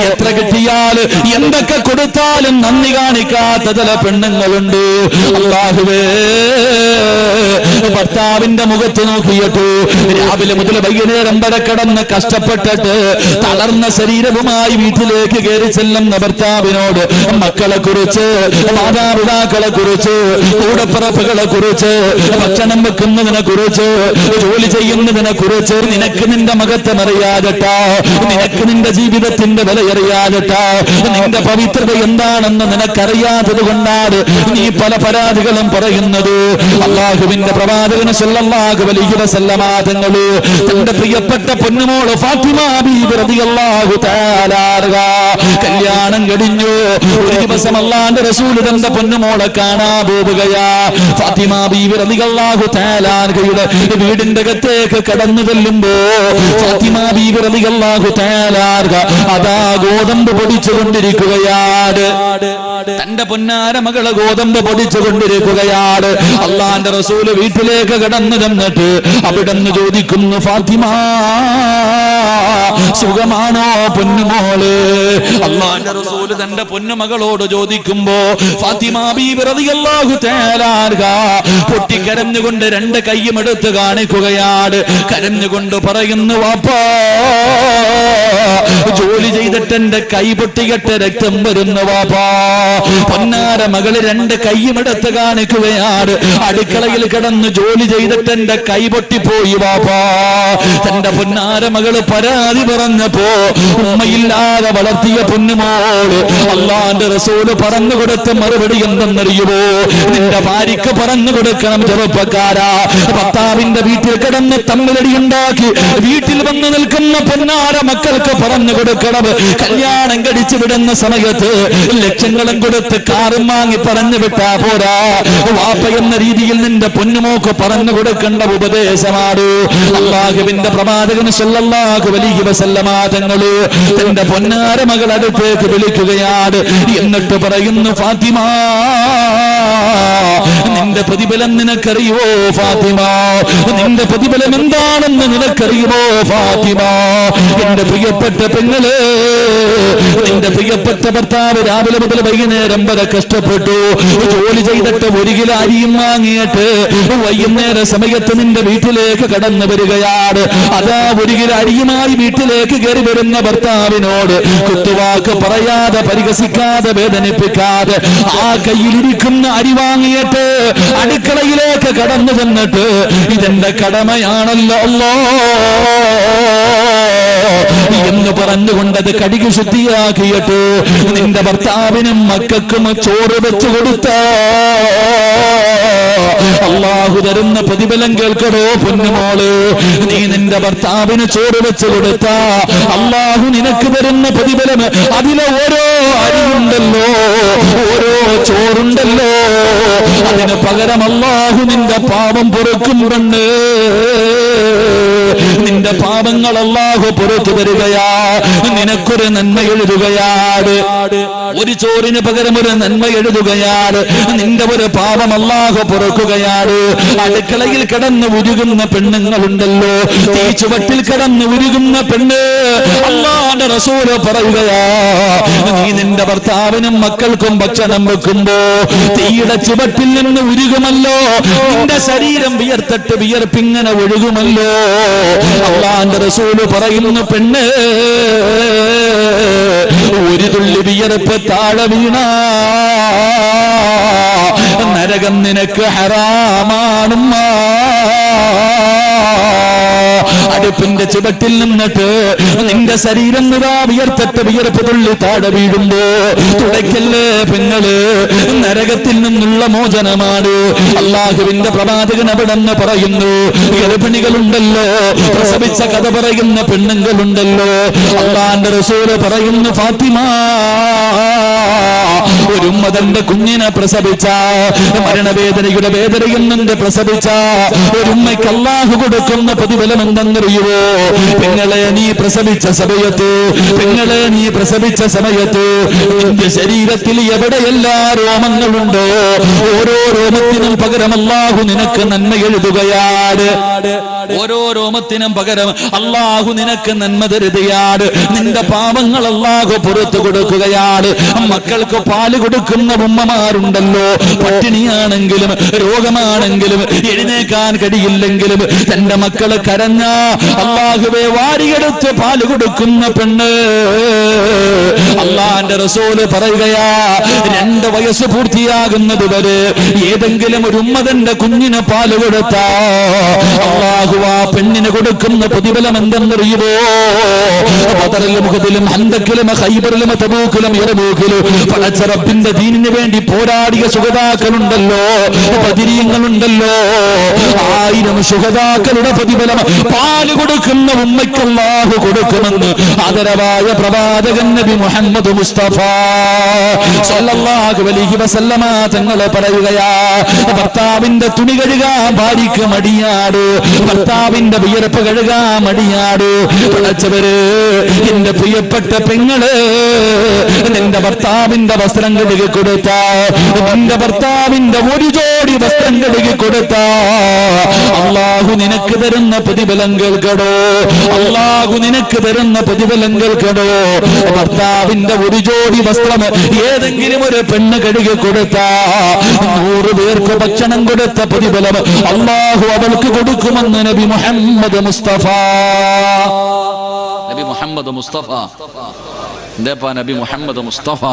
എത്ര കിട്ടിയാൽ എന്തൊക്കെ കൊടുത്താലും നന്ദി കാണിക്കാത്ത ചില പെണ്ണുങ്ങളുണ്ട്. അല്ലാഹുവേ, ഭർത്താവിന്റെ മുഖത്ത് നോക്കിയിട്ട് രാവിലെ മുതൽ വൈകുന്നേരം വരെ കിടന്ന് കഷ്ടപ്പെട്ടിട്ട് തളർന്ന ശരീരവുമായി വീട്ടിലേക്ക് കയറി ചെല്ലുന്ന ഭർത്താവിനോട് മക്കളെ കുറിച്ച്, മാതാപിതാക്കളെ കുറിച്ച്, കൂടപ്പിറപ്പുകളെ കുറിച്ച്, ഭക്ഷണം വെക്കുന്നതിനെ കുറിച്ച്, ജോലി ചെയ്യുന്നതിനെ കുറിച്ച് നിനക്ക് നിന്റെ മകത്വം അറിയാതെട്ടാ, നിനക്ക് നിന്റെ ജീവിതത്തിന്റെ വില അറിയാതെട്ടാ, നിന്റെ പവിത്രത എന്താണെന്ന് നിനക്കറിയാത്തത് കൊണ്ടാണ് നീ പല പരാതികളും പറയുന്നത്. അല്ലാഹുവിന്റെ പ്രവാചകൻ സല്ലല്ലാഹു അലൈഹി വസല്ലമ തങ്ങൾ തന്റെ പ്രിയപ്പെട്ട പൊന്നുമോള് ഫാത്തിമ ബീവി റളിയല്ലാഹു തആല കല്യാണം കഴിഞ്ഞു. ഒരു ദിവസം അല്ലാഹുവിന്റെ റസൂൽ തന്റെ പൊന്നുമോളെ കാണാൻ പോവുകയാ. ഫാത്തിമ ബീവി റളിയല്ലാഹു തആല വീടിന്റെ അകത്തേക്ക് കടന്നു ചെല്ലുമ്പോ ഫാത്തിമ ബീവി റളിയല്ലാഹു തആല അതാ ഗോതമ്പ് പൊടിച്ചുകൊണ്ടിരിക്കുകയാണ്. തന്റെ പൊന്നാര മകള് ഗോതമ്പ് പൊടിച്ചുകൊണ്ടിരിക്കുകയാണ്. അള്ളാന്റെ റസൂല് വീട്ടിലേക്ക് കടന്നു ചെന്നിട്ട് അവിടെന്ന് ചോദിക്കുന്നു, ഫാത്തിമ സുഖമാണോ പൊന്നുമോള്? അള്ളാന്റെ റസൂല് തന്റെ പൊന്നുമകളോട് ചോദിക്കുമ്പോ ഫാത്തിമ ബീവി റളിയല്ലാഹു തആല പൊട്ടിക്കരഞ്ഞുകൊണ്ട് രണ്ട് കൈയും എടുത്ത് കാണിക്കുകയാണ്. കരഞ്ഞുകൊണ്ട് പറയുന്നു, വാപ്പാ, ജോലി ചെയ്തിട്ട് എന്റെ കൈ പൊട്ടികെട്ട് രക്തം വരുന്നു വാപ്പാ. പൊന്നാര മകള് രണ്ട് കൈയും എടുത്ത് കാണിക്കുകയാണ്. അടുക്കളയിൽ കിടന്ന് ജോലി ചെയ്തിട്ട് എന്റെ കൈ പൊട്ടിപ്പോയി വാപ്പാ. തന്റെ പൊന്നാര മകള് പരാതി പറഞ്ഞപ്പോ ഉമ്മയില്ലാതെ വളർത്തിയ പൊന്നുമോള് അള്ളാന്റെ റസൂല് പറഞ്ഞു കൊടുത്ത മറുപടി എന്തെന്നറിയുമോ? നിന്റെ ഭാര്യക്ക് പറഞ്ഞു കൊടുക്കണം, ചെറുപ്പക്കാരാ, ഭർത്താവിന്റെ വീട്ടിൽ കിടന്ന് തമ്മിലടി ഉണ്ടാക്കി വീട്ടിൽ വന്ന് നിൽക്കുന്ന പൊന്നാര മക്കൾക്ക് പറഞ്ഞു കൊടുക്കണം. കല്യാണം കഴിച്ചു വിടുന്ന സമയത്ത് ലക്ഷങ്ങളും കൊടുത്ത് കാറും വാങ്ങി പറഞ്ഞു വിട്ടാ പോരാ. വാപ്പ എന്ന രീതിയിൽ നിന്റെ പൊന്നുമോക്ക് പറഞ്ഞു കൊടുക്കേണ്ട ഉപദേശമാണ്. അല്ലാഹുവിന്റെ പ്രവാചകൻ സല്ലല്ലാഹു അലൈഹി വസല്ലമ തങ്ങൾ തന്റെ പൊന്നാര മകൾ അടുത്തേക്ക് വിളിക്കുകയാണ്. എന്നിട്ട് പറയുന്നു, ഫാത്തിമ, നിന്റെ പ്രതിഫലം നിനക്കറിയോ ഫാത്തിമ? നിന്റെ പ്രതിഫലം എന്താണെന്ന് നിനക്കറിയുമോ ഫാത്തിമ? എന്റെ പ്രിയപ്പെട്ട പെങ്ങള്, നിന്റെ പ്രിയപ്പെട്ട ഭർത്താവ് രാവിലെ മുതൽ വൈകുന്നേരം വരെ കഷ്ടപ്പെട്ടു ജോലി ചെയ്തിട്ട് ഒരു കിലോ അരിയും വാങ്ങിയിട്ട് വൈകുന്നേര സമയത്ത് നിന്റെ വീട്ടിലേക്ക് കടന്നു വരികയാണ്. അതാ ഒരു കിലോ അരിയുമായി വീട്ടിലേക്ക് കയറി വരുന്ന ഭർത്താവിനോട് കുത്തുവാക്ക് പറയാതെ, പരിഹസിക്കാതെ, വേദനിപ്പിക്കാതെ ആ കയ്യിലിരിക്കുന്ന അരി വാങ്ങിയിട്ട് അടുക്കളയിലേക്ക് കടന്നു ചെന്നിട്ട് ഇതെന്റെ കടമയാണല്ലോ എന്ന് പറഞ്ഞുകൊണ്ടത് കഴുകി ശുദ്ധിയാക്കിയിട്ട് നിന്റെ ഭർത്താവിനും മക്കൾക്കും ചോറ് വെച്ചു കൊടുത്ത അല്ലാഹു തരുന്ന പ്രതിഫലം കേൾക്കടോ പൊന്നുമോള്. നീ നിന്റെ ഭർത്താവിന് ചോറ് വെച്ചു കൊടുത്ത അല്ലാഹു നിനക്ക് തരുന്ന പ്രതിഫലം അതിലെ ഓരോ അരിയുണ്ടല്ലോ, ഓരോ ചോറുണ്ടല്ലോ, അതിന് പകരം അല്ലാഹു നിന്റെ പാപം പൊറുക്കുന്നുണ്ട്. നിന്റെ പാപങ്ങൾ അല്ലാഹു പുറത്തു തരികയാ, നിനക്കൊരു നന്മ എഴുതുകയാണ്. ഒരു ചോറിന് പകരം ഒരു നന്മ എഴുതുകയാണ്. നിന്റെ ഒരു പാപം അല്ലാഹു പൊറുക്കുകയാണ്. അടുക്കളയിൽ കിടന്ന് ഉരുകുന്ന പെണ്ണുങ്ങളുണ്ടല്ലോ, തീ ചുവട്ടിൽ കിടന്ന് ഉരുകുന്ന പെണ്ണ്, അല്ലാഹുവിന്റെ റസൂല് പറയുകയാ, നീ നിന്റെ ഭർത്താവിനും മക്കൾക്കും ഭക്ഷണം വെക്കുമ്പോ തീയുടെ ചുവട്ടിൽ നിന്ന് ഉരുകുമല്ലോ, നിന്റെ ശരീരം വിയർത്തിട്ട് വിയർപ്പിങ്ങനെ ഒഴുകുമല്ലോ. അല്ലാഹുവിന്റെ റസൂല് പറയുന്നു, പെണ്ണ്, ഒരു തുള്ളി വിയർപ്പ് താഴെ വീണ നരകം നിനക്ക് ഹറാമാണുമ്മ. അടുപ്പിന്റെ ചുവട്ടിൽ നിന്നിട്ട് നിന്റെ ശരീരം വിയർത്തിട്ട് വിയർപ്പ് തുള്ളി താഴെ വീഴുമ്പോ തുടയ്ക്കല്ലേ പെങ്ങള്, നരകത്തിൽ നിന്നുള്ള മോചനമാണ്. അള്ളാഹുവിന്റെ പ്രവാചകൻ അവിടെ നിന്ന് പറയുന്നു, ഗർഭിണികളുണ്ടല്ലോ, പ്രസവിച്ച കഥ പറയുന്ന പെണ്ണുങ്ങളുണ്ടല്ലോ, അള്ളാന്റെ റസൂല് പറയുന്നു, ഫാത്തിമ ഒരു ഉമ്മ തന്റെ കുഞ്ഞിനെ പ്രസവിച്ച മരണവേദനയുടെ വേദനയിൽ നിന്ന് പ്രസവിച്ച ഒരു ഉമ്മയ്ക്ക് അല്ലാഹു കൊടുക്കുന്ന പ്രതിഫലം എന്തെന്നറിയുവോ? പെങ്ങളെ നീ പ്രസവിച്ച സമയത്ത്, പെങ്ങളെ നീ പ്രസവിച്ച സമയത്ത് നിന്റെ ശരീരത്തിൽ എവിടെയെല്ലാ രോമങ്ങളുണ്ടോ ഓരോ രോമത്തിനും പകരം അല്ലാഹു നിനക്ക് നന്മ എഴുതുകയാണ്. ഓരോ രോമത്തിനും പകരം അല്ലാഹു നിനക്ക് നന്മ തരുകയാണ്. നിന്റെ പാപങ്ങൾ അല്ലാഹു പുറത്തു കൊടുക്കുകയാണ്. മക്കൾക്ക് പാല് കൊടുക്കുന്ന ഉമ്മമാരുണ്ടല്ലോ, പട്ടിണിയാണെങ്കിലും രോഗമാണെങ്കിലും എഴുന്നേക്കാൻ കഴിയില്ലെങ്കിലും തന്റെ മക്കള് കരഞ്ഞ അല്ലാഹുവേ വാരിയെടുത്ത് പാല് കൊടുക്കുന്ന പെണ്ണ്. അല്ലാഹുവിന്റെ റസൂല് പറയുകയാ, 2 വയസ്സ് പൂർത്തിയാകുന്നത് വരെ ഏതെങ്കിലും ഒരു ഉമ്മതന്റെ കുഞ്ഞിന് പാല് കൊടുത്താ അല്ലാഹു ആ പെണ്ണിന് കൊടുക്കുന്ന പ്രതിഫലം എന്തെന്നറിയുമോ? ബദറിലും ഉഹദിലും ഹന്തക്കിലും ഖൈബറിലും തബൂക്കിലും യർമൂക്കിലും പടച്ച റബ്ബിന്റെ ദീനിന് വേണ്ടി പോരാടിയ ശുഹദാക്കളുണ്ടല്ലോ, ബദരീങ്ങളുണ്ടല്ലോ, 1000 ശുഹദാക്കളുടെ പ്രതിഫലം പാല് കൊടുക്കുന്ന ഉമ്മയ്ക്ക് അല്ലാഹു കൊടുക്കുമെന്ന് ആദരവായ പ്രവാചകൻ നബി മുഹമ്മദ് മുസ്തഫ സല്ലല്ലാഹു അലൈഹി വസല്ലമ തങ്ങൾ പറയുകയാ, ഭർത്താവിന്റെ തുണി കഴുകാൻ ഭാര്യയ്ക്ക് മടിയാട്, ഭർത്താവിന്റെ വിയർപ്പ് കഴുകാൻ മടിയാട്. പടച്ചവര്, എന്റെ പ്രിയപ്പെട്ട പെങ്ങള്, നിന്റെ ഭർത്താവിന്റെ വസ്ത്രം കഴുകി കൊടുത്ത, നിന്റെ ഭർത്താവിന്റെ ഒരു ജോഡി വസ്ത്രം കഴുകി കൊടുത്ത അല്ലാഹു നിനക്ക് തരുന്ന പ്രതിഫലം കേൾക്കടോ, അല്ലാഹു നിനക്ക് തരുന്ന പ്രതിഫലം കേൾക്കടോ. ഭർത്താവിന്റെ ഒരു ജോഡി വസ്ത്രം ഏതെങ്കിലും ഒരു പെണ്ണ് കഴുകി കൊടുത്ത 100 പേർക്ക് ഭക്ഷണം കൊടുത്ത പ്രതിഫലം അല്ലാഹു അവൾക്ക് കൊടുക്കുമെന്ന് നബി മുഹമ്മദ് മുസ്തഫ. നബി മുഹമ്മദ് മുസ്തഫ എന്താ നബി മുഹമ്മദ് മുസ്തഫ.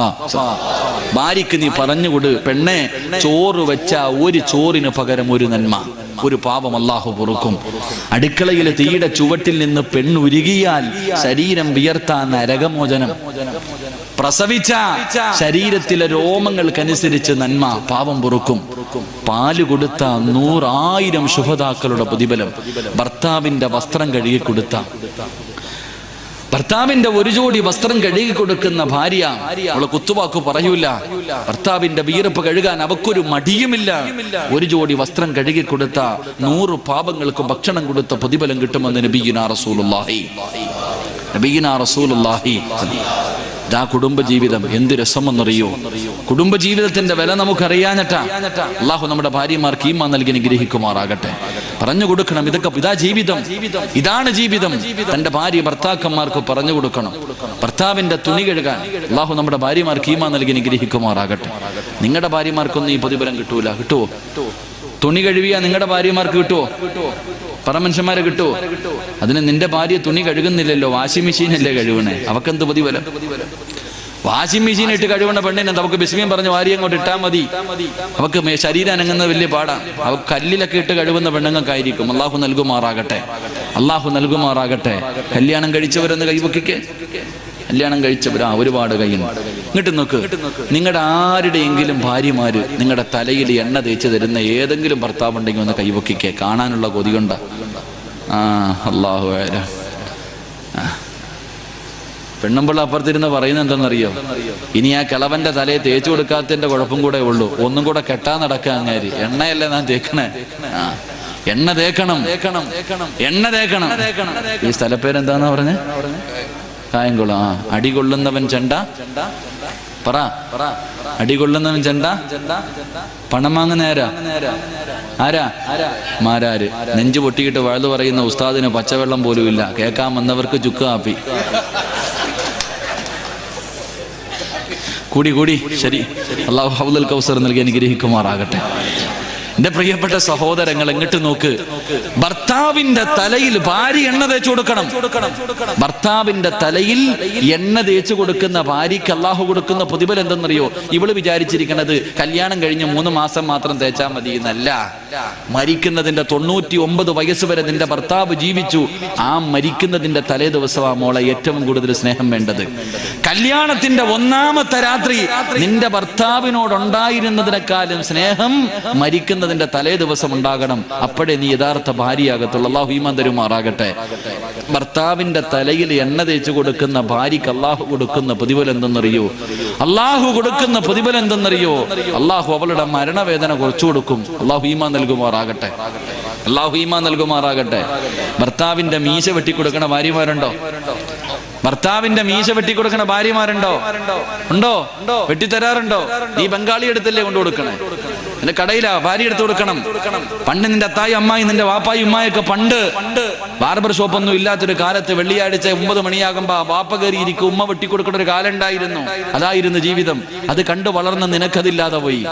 ഭാര്യക്ക് നീ പറഞ്ഞുകൊട്, പെണ്ണെ, ചോറ് വെച്ച ഒരു ചോറിന് പകരം ഒരു നന്മ, ഒരു പാപം അല്ലാഹു പൊറുക്കും. അടുക്കളയിലെ തീയുടെ ചുവട്ടിൽ നിന്ന് പെണ്ണുരുകിയാൽ ശരീരം വിയർത്താൻ നരകമോചനം. പ്രസവിച്ച ശരീരത്തിലെ രോമങ്ങൾക്കനുസരിച്ച് നന്മ, പാപം പൊറുക്കും. പാല് കൊടുത്ത 100,000 ശുഹദാക്കളുടെ പ്രതിഫലം. ഭർത്താവിന്റെ വസ്ത്രം കഴുകി കൊടുത്ത, ഭർത്താവിന്റെ ഒരു ജോഡി വസ്ത്രം കഴുകി കൊടുക്കുന്ന ഭാര്യ, അവള് കുത്തുവാക്കു പറയൂല, ഭർത്താവിന്റെ വിയർപ്പ് കഴുകാൻ അവക്കൊരു മടിയുമില്ല. ഒരു ജോഡി വസ്ത്രം കഴുകി കൊടുത്ത 100 പാപങ്ങൾക്ക് ഭക്ഷണം കൊടുത്ത പ്രതിഫലം കിട്ടുമെന്ന് നബിയുനാ റസൂലുള്ളാഹി. നബിയുനാ റസൂലുള്ളാഹി. ആ കുടുംബജീവിതം എന്ത് രസമെന്നറിയോ? കുടുംബജീവിതത്തിന്റെ വില നമുക്കറിയാഞ്ഞിട്ടാ. അല്ലാഹു നമ്മുടെ ഭാര്യമാർക്ക് ഈമാൻ നൽകി അനുഗ്രഹിക്കുമാറാകട്ടെ. പറഞ്ഞു കൊടുക്കണം, ഇതാ ജീവിതം, ഇതാണ് ജീവിതം. തന്റെ ഭാര്യ ഭർത്താക്കന്മാർക്ക് പറഞ്ഞു കൊടുക്കണം. ഭർത്താവിന്റെ തുണി കഴുകാൻ അല്ലാഹു നമ്മുടെ ഭാര്യമാർക്ക് ഈമാൻ നൽകി അനുഗ്രഹിക്കുമാറാകട്ടെ. നിങ്ങളുടെ ഭാര്യമാർക്കൊന്നും ഈ പ്രതിഫലം കിട്ടൂല. കിട്ടുവോ? തുണി കഴുകിയാ നിങ്ങളുടെ ഭാര്യമാർക്ക് കിട്ടുവോ? പറമനുഷ്യന്മാരെ കിട്ടുവോ? അതിന് നിന്റെ ഭാര്യ തുണി കഴുകുന്നില്ലല്ലോ, വാഷിംഗ് മെഷീനല്ലേ കഴുകണേ, അവക്കെന്ത് പ്രതിഫലം? വാഷിംഗ് മെഷീൻ ഇട്ട് കഴുകണ പെണ്ണിനെ നമുക്ക് ബിസ്മിയും പറഞ്ഞ് വാരി അങ്ങോട്ട് ഇട്ടാൽ മതി. അവക്ക് ശരീരം അനങ്ങുന്നത് വലിയ പാടാണ്. അവക്ക് കല്ലിലൊക്കെ ഇട്ട് കഴുകുന്ന പെണ്ണുങ്ങൾക്കായിരിക്കും. അല്ലാഹു നൽകുമാറാകട്ടെ, അല്ലാഹു നൽകുമാറാകട്ടെ. കല്യാണം കഴിച്ചവരെന്ന് കൈവക്കിക്കേ. കല്യാണം കഴിച്ചവരാ ഒരുപാട് കയ്യുണ്ട്. ഇങ്ങോട്ട് നോക്ക്, നിങ്ങളുടെ ആരുടെയെങ്കിലും ഭാര്യമാര് നിങ്ങളുടെ തലയിൽ എണ്ണ തേച്ച് തരുന്ന ഏതെങ്കിലും ഭർത്താവ് ഉണ്ടെങ്കിൽ ഒന്ന് കൈവക്കിക്കേ. കാണാനുള്ള കൊതികൊണ്ട. അല്ലാഹു പെണ്ണുമ്പിള്ള അപ്പുറത്തിരുന്ന് പറയുന്നത് എന്തെന്നറിയോ? ഇനി ആ കിളവന്റെ തലയെ തേച്ചു കൊടുക്കാത്തതിന്റെ കുഴപ്പം കൂടെ ഉള്ളൂ. ഒന്നും കൂടെ കെട്ടാൻ നടക്കുക. അങ്ങാരി എണ്ണയല്ലേ ഞാൻ തേക്കണേ? എണ്ണ തേക്കണം, എണ്ണ തേക്കണം. ഈ സ്ഥലപ്പേരെന്താന്നാ പറഞ്ഞേ? കായംകുളം. അടികൊള്ളുന്നവൻ ചെണ്ട പറ, അടികൊള്ളുന്നവൻ ചെണ്ട, പണം വാങ്ങുന്ന ആരാ? മാരാര്. നെഞ്ചു പൊട്ടിയിട്ട് വഴുതു പറയുന്ന ഉസ്താദിന് പച്ചവെള്ളം പോലും ഇല്ല, കേൾക്കാൻ വന്നവർക്ക് ചുക്ക് കാപ്പി. കൂടി ശരി. അല്ലാഹു ഹൗദുൽ കൗസർ നൽകി അനുഗ്രഹിക്കുമാറാകട്ടെ. എന്റെ പ്രിയപ്പെട്ട സഹോദരങ്ങൾ, എങ്ങോട്ട് നോക്ക്. ഭർത്താവിന്റെ തലയിൽ ഭാര്യ എണ്ണ തേച്ചു കൊടുക്കണം. ഭർത്താവിന്റെ തലയിൽ എണ്ണ തേച്ചു കൊടുക്കുന്ന ഭാര്യയ്ക്ക് അള്ളാഹു കൊടുക്കുന്ന പ്രതിഫലം എന്തെന്നറിയോ? ഇവള് വിചാരിച്ചിരിക്കുന്നത് കല്യാണം കഴിഞ്ഞ് 3 മാസം മാത്രം തേച്ചാൽ മതി എന്നല്ല. മരിക്കുന്നതിന്റെ 99 വയസ്സ് വരെ നിന്റെ ഭർത്താവ് ജീവിച്ചു. ആ മരിക്കുന്നതിന്റെ തലേ ദിവസമാ മോളെ ഏറ്റവും കൂടുതൽ സ്നേഹം വേണ്ടത്. കല്യാണത്തിന്റെ 1ാമത്തെ രാത്രി നിന്റെ ഭർത്താവിനോടുണ്ടായിരുന്നതിനേക്കാളും സ്നേഹം മരിക്കുന്നതിന്റെ തലേ ദിവസം ഉണ്ടാകണം. അപ്പോഴേ നീ യഥാർത്ഥ ഭാര്യയാകത്തുള്ളൂ. അള്ളാഹു ഈമാൻ തരുമാറാകട്ടെ. ഭർത്താവിന്റെ തലയിൽ എണ്ണ തേച്ചു കൊടുക്കുന്ന ഭാര്യക്ക് അള്ളാഹു കൊടുക്കുന്ന പ്രതിഫലം എന്തെന്നറിയോ? അള്ളാഹു കൊടുക്കുന്ന പ്രതിഫലം എന്തെന്നറിയോ? അള്ളാഹു അവളുടെ മരണവേദന കുറച്ചു കൊടുക്കും. അള്ളാഹു ഈമാൻ നൽകുമാറാകട്ടെ. അള്ളാഹു ഈമാൻ നൽകുമാറാകട്ടെ. ഭർത്താവിന്റെ മീശ വെട്ടിക്കൊടുക്കണ ഭാര്യമാരുണ്ടോ? ഭർത്താവിന്റെ മീശ വെട്ടിക്കൊടുക്കണ ഭാര്യമാരുണ്ടോ? ഉണ്ടോ? വെട്ടിത്തരാറുണ്ടോ? നീ ബംഗാളി എടുത്തല്ലേ കൊണ്ടു കൊടുക്കണേ? നിന്റെ കടയിലാ ഭാര്യ എടുത്തു കൊടുക്കണം. പണ്ട് നിന്റെ അത്തായി അമ്മായി നിന്റെ വാപ്പായി ഉമ്മായൊക്കെ പണ്ട് ബാർബർ ഷോപ്പ് ഒന്നും ഇല്ലാത്തൊരു കാലത്ത് വെള്ളിയാഴ്ച 9 മണിയാകുമ്പോ വാപ്പ കയറിയിരിക്കും, ഉമ്മ വെട്ടിക്കൊടുക്കുന്ന ഒരു കാലം ഉണ്ടായിരുന്നു. അതായിരുന്നു ജീവിതം. അത് കണ്ടു വളർന്ന നിനക്കതില്ലാതെ പോയി.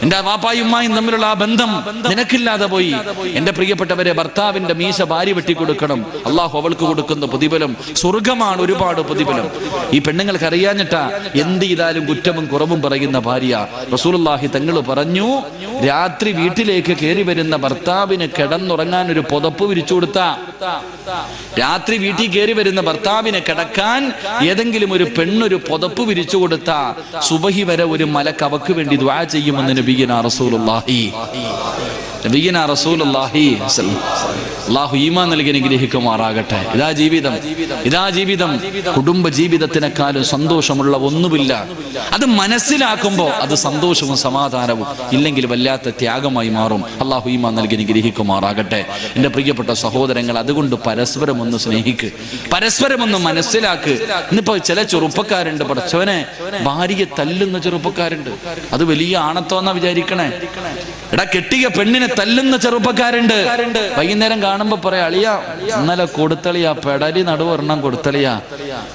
എന്റെ വാപ്പായി ഉമ്മായും തമ്മിലുള്ള ആ ബന്ധം നിനക്കില്ലാതെ പോയി. എന്റെ പ്രിയപ്പെട്ടവരെ, ഭർത്താവിന്റെ മീശ ഭാര്യ വെട്ടിക്കൊടുക്കണം. അള്ളാഹു അവൾക്ക് കൊടുക്കുന്ന പ്രതിഫലം സ്വർഗമാണ്. ഒരുപാട് പ്രതിഫലം. ഈ പെണ്ണുങ്ങൾക്ക് അറിയാഞ്ഞിട്ടാ എന്ത് ചെയ്താലും കുറ്റവും കുറവും പറയുന്ന ഭാര്യ. റസൂലുള്ളാഹി തങ്ങൾ പറഞ്ഞു, രാത്രി വീട്ടിലേക്ക് കയറി വരുന്ന ഭർത്താവിന് കിടന്നുറങ്ങാൻ ഒരു പുതപ്പ് വിരിച്ചു കൊടുത്ത, രാത്രി വീട്ടിൽ കയറി വരുന്ന ഭർത്താവിനെ കിടക്കാൻ ഏതെങ്കിലും ഒരു പെണ്ണൊരു പുതപ്പ് വിരിച്ചു കൊടുത്ത സുബഹി വരെ ഒരു മലക്ക് അവക്ക് വേണ്ടി ദുആ ചെയ്യുമെന്ന് നബിയുനാ റസൂലുള്ളാഹി അല്ലാഹു ഈമാൻ നൽകി അനുഗ്രഹിക്കുമാറാകട്ടെ. ഇതാ ജീവിതം, ഇതാ ജീവിതം. കുടുംബ ജീവിതത്തിനേക്കാളും സന്തോഷമുള്ള ഒന്നുമില്ല. അത് മനസ്സിലാക്കുമ്പോൾ അത് സന്തോഷവും സമാധാനവും, ഇല്ലെങ്കിൽ വല്ലാത്ത ത്യാഗമായി മാറും. അല്ലാഹു ഈമാൻ നൽകി അനുഗ്രഹിക്കുമാറാകട്ടെ. എൻ്റെ പ്രിയപ്പെട്ട സഹോദരങ്ങൾ, അതുകൊണ്ട് പരസ്പരം ഒന്ന് സ്നേഹിക്ക്, പരസ്പരം ഒന്ന് മനസ്സിലാക്ക്. ഇന്നിപ്പോ ചില ചെറുപ്പക്കാരുണ്ട്, പഠിച്ചവനെ ഭാര്യയെ തല്ലുന്ന ചെറുപ്പക്കാരുണ്ട്. അത് വലിയ ആണത്തോന്നാ വിചാരിക്കണേ. എടാ, കെട്ടിയ പെണ്ണിനെ തല്ലുന്ന ചെറുപ്പക്കാരുണ്ട്. വൈകുന്നേരം കാണുമ്പോ പറയാ, അളിയാ ഇന്നലെ കൊടുത്തളിയാ, പെടലി നടുവൊരെണ്ണം കൊടുത്തളിയാ.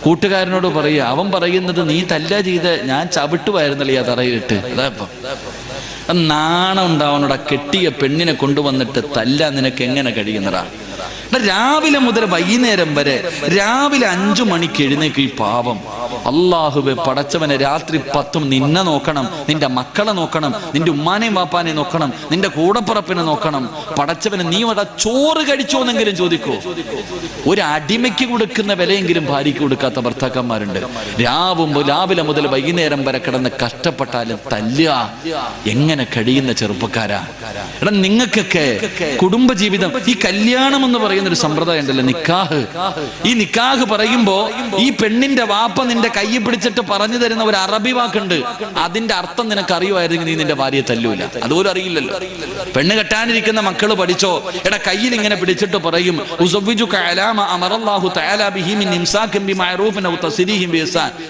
കൂട്ടുകാരനോട് പറയാ, അവൻ പറയുന്നത് നീ തല്ല ചെയ്ത് ഞാൻ ചവിട്ടുമായിരുന്നളിയാ തറയിലിട്ട്. അതാ നാണം ഉണ്ടാവണോടാ. കെട്ടിയ പെണ്ണിനെ കൊണ്ടുവന്നിട്ട് തല്ല നിനക്ക് എങ്ങനെ കഴിയുന്നടാ? രാവിലെ മുതൽ വൈകുന്നേരം വരെ രാവിലെ 5 മണിക്ക് എഴുന്നേക്ക് ഈ പാവം. അല്ലാഹുവേ പടച്ചവനെ, രാത്രി 10 നിന്നെ നോക്കണം, നിന്റെ മക്കളെ നോക്കണം, നിന്റെ ഉമ്മാനെയും വാപ്പാനെയും നോക്കണം, നിന്റെ കൂടപ്പുറപ്പിനെ നോക്കണം. പടച്ചവനെ, നീ അവിടെ ചോറ് കഴിച്ചോന്നെങ്കിലും ചോദിക്കോ? ഒരു അടിമയ്ക്ക് കൊടുക്കുന്ന വിലയെങ്കിലും ഭാര്യയ്ക്ക് കൊടുക്കാത്ത ഭർത്താക്കന്മാരുണ്ട്. രാവിലെ മുതൽ വൈകുന്നേരം വരെ കിടന്ന് കഷ്ടപ്പെട്ടാലും തല്ലുക. എങ്ങനെ കഴിയുന്ന ചെറുപ്പക്കാരാ? എടാ, നിങ്ങൾക്കൊക്കെ കുടുംബജീവിതം, ഈ കല്യാണം എന്ന് പറയുന്ന ഒരു സമ്പ്രദായം ഉണ്ടല്ലോ, നിക്കാഹ്. ഈ നിക്കാഹ് പറയുമ്പോ ഈ പെണ്ണിന്റെ വാപ്പ നിന്റെ കൈ പിടിച്ചിട്ട് പറഞ്ഞു തരുന്ന ഒരു അറബി വാക്കുണ്ട്. അതിന്റെ അർത്ഥം നിനക്ക് അറിയുമായിരുന്നെങ്കിൽ നീ നിന്റെ ഭാര്യയെ തല്ലൂല. അതുപോലും അറിയില്ലല്ലോ. പെണ്ണ് കെട്ടാനിരിക്കുന്ന മക്കള് പഠിച്ചോ. എടാ, കയ്യിൽ ഇങ്ങനെ പിടിച്ചിട്ട് പറയും,